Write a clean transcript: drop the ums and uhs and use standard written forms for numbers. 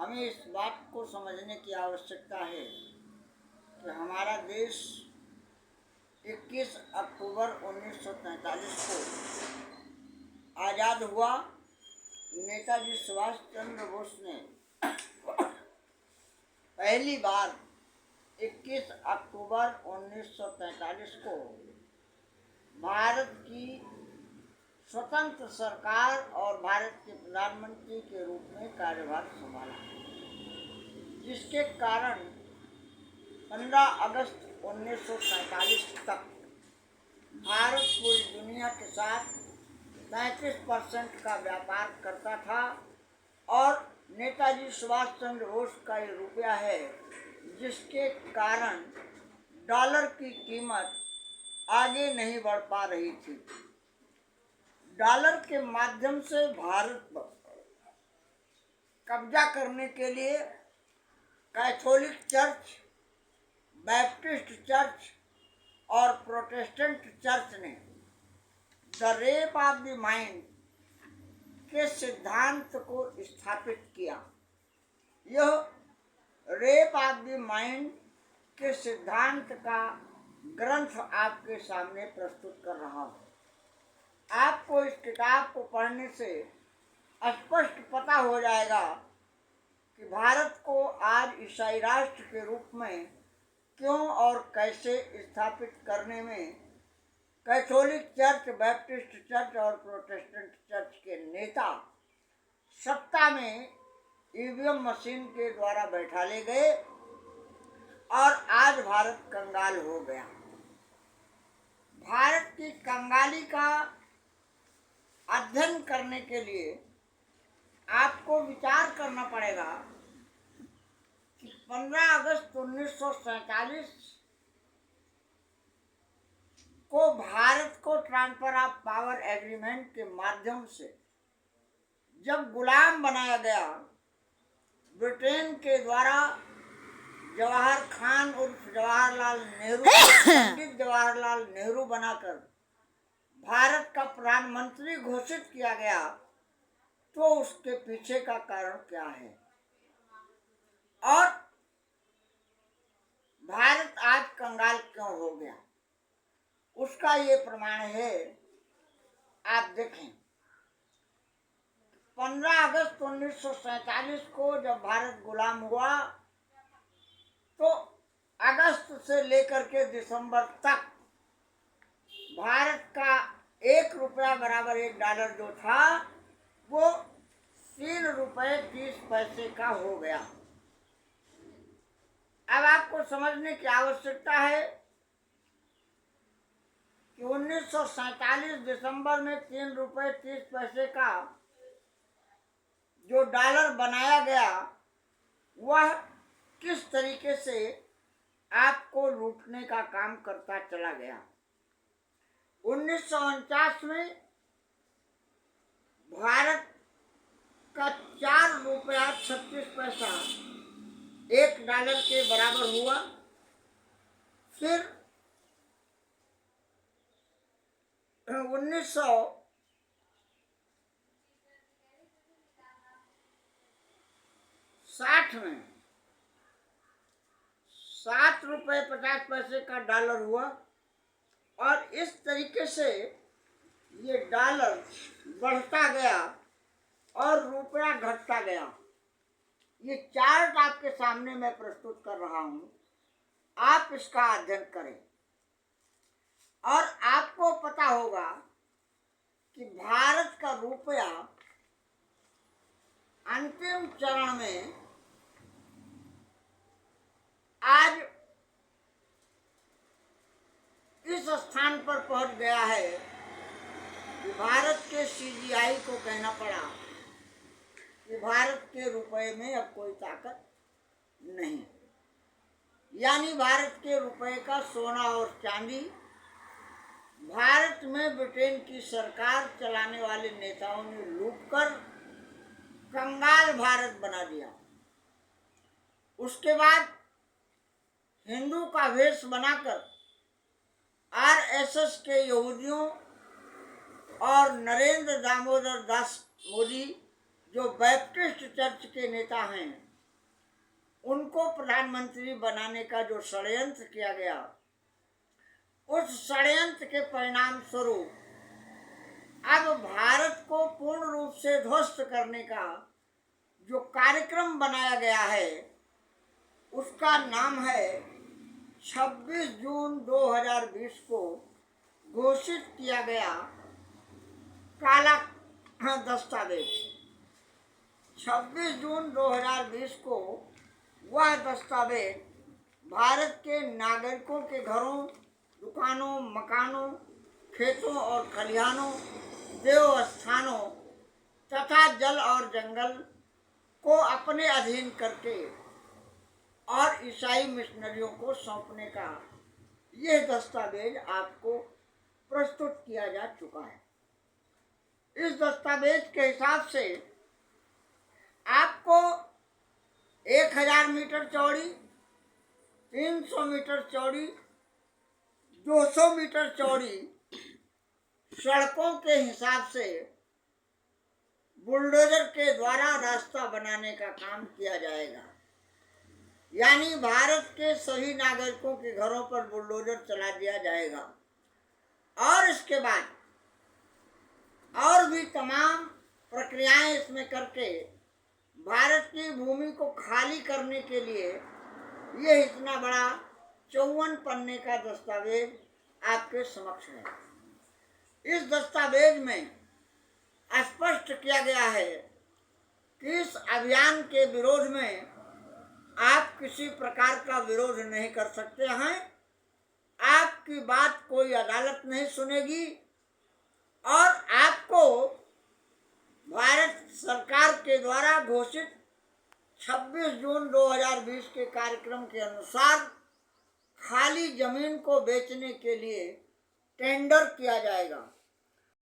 हमें इस बात को समझने की आवश्यकता है कि हमारा देश 21 अक्टूबर 1943 को आज़ाद हुआ। नेताजी सुभाष चंद्र बोस ने पहली बार 21 अक्टूबर 1943 को भारत की स्वतंत्र सरकार और भारत के प्रधानमंत्री के रूप में कार्यभार संभाला, जिसके कारण 15 अगस्त 1947 तक भारत पूरी दुनिया के साथ 35% का व्यापार करता था और नेताजी सुभाष चंद्र बोस का ये रुपया है जिसके कारण डॉलर की कीमत आगे नहीं बढ़ पा रही थी। डॉलर के माध्यम से भारत पर कब्जा करने के लिए कैथोलिक चर्च, बैप्टिस्ट चर्च और प्रोटेस्टेंट चर्च ने the rape of the mind के सिद्धांत को स्थापित किया। यह रेप ऑफ द माइंड के सिद्धांत का ग्रंथ आपके सामने प्रस्तुत कर रहा हूँ। आपको इस किताब को पढ़ने से स्पष्ट पता हो जाएगा कि भारत को आज ईसाई राष्ट्र के रूप में क्यों और कैसे स्थापित करने में कैथोलिक चर्च, बैप्टिस्ट चर्च और प्रोटेस्टेंट चर्च के नेता सत्ता में ईवीएम मशीन के द्वारा बैठा ले गए और आज भारत कंगाल हो गया। भारत की कंगाली का अध्ययन करने के लिए आपको विचार करना पड़ेगा कि 15 अगस्त 1947 को भारत को ट्रांसफर ऑफ पावर एग्रीमेंट के माध्यम से जब गुलाम बनाया गया, ब्रिटेन के द्वारा जवाहर खान उर्फ जवाहरलाल नेहरू, पंडित जवाहरलाल नेहरू बनाकर भारत का प्रधानमंत्री घोषित किया गया, तो उसके पीछे का कारण क्या है और भारत आज कंगाल क्यों हो गया, उसका ये प्रमाण है। आप देखें, 15 अगस्त 1947 को जब भारत गुलाम हुआ तो अगस्त से लेकर के दिसंबर तक भारत का 1 रुपया बराबर $1 जो था वो 3 रुपये 30 पैसे का हो गया। अब आपको समझने की आवश्यकता है कि 1947 दिसंबर में 3 रुपये 30 पैसे का जो डॉलर बनाया गया वह किस तरीके से आपको लूटने का काम करता चला गया। 1949 में भारत का 4 रुपया 36 पैसा $1 के बराबर हुआ। फिर 1960 में 7 रुपये 50 पैसे का डॉलर हुआ और इस तरीके से ये डॉलर बढ़ता गया और रुपया घटता गया। ये चार्ट आपके सामने मैं प्रस्तुत कर रहा हूँ, आप इसका अध्ययन करें और आपको पता होगा कि भारत का रुपया अंतिम चरण में आज इस स्थान पर पहुंच गया है कि भारत के सीजीआई को कहना पड़ा कि भारत के रुपए में अब कोई ताकत नहीं, यानी भारत के रुपए का सोना और चांदी भारत में ब्रिटेन की सरकार चलाने वाले नेताओं ने लूटकर कंगाल भारत बना दिया। उसके बाद हिंदू का वेश बनाकर आरएसएस के यहूदियों और नरेंद्र दामोदर दास मोदी जो बैप्टिस्ट चर्च के नेता हैं उनको प्रधानमंत्री बनाने का जो षड्यंत्र किया गया, उस षड्यंत्र के परिणाम स्वरूप अब भारत को पूर्ण रूप से ध्वस्त करने का जो कार्यक्रम बनाया गया है, उसका नाम है 26 जून 2020 को घोषित किया गया काला दस्तावेज। 26 जून 2020 को वह दस्तावेज भारत के नागरिकों के घरों, दुकानों, मकानों, खेतों और खलिहानों, देवस्थानों तथा जल और जंगल को अपने अधीन करके और ईसाई मिशनरियों को सौंपने का यह दस्तावेज आपको प्रस्तुत किया जा चुका है। इस दस्तावेज के हिसाब से आपको 1000 मीटर चौड़ी, 300 मीटर चौड़ी, 200 मीटर चौड़ी सड़कों के हिसाब से बुलडोजर के द्वारा रास्ता बनाने का काम किया जाएगा। यानी भारत के सभी नागरिकों के घरों पर बुलडोजर चला दिया जाएगा और इसके बाद और भी तमाम प्रक्रियाएं इसमें करके भारत की भूमि को खाली करने के लिए यह इतना बड़ा 54 पन्ने का दस्तावेज आपके समक्ष है। इस दस्तावेज में स्पष्ट किया गया है कि इस अभियान के विरोध में आप किसी प्रकार का विरोध नहीं कर सकते हैं, आपकी बात कोई अदालत नहीं सुनेगी और आपको भारत सरकार के द्वारा घोषित 26 जून 2020 के कार्यक्रम के अनुसार खाली जमीन को बेचने के लिए टेंडर किया जाएगा।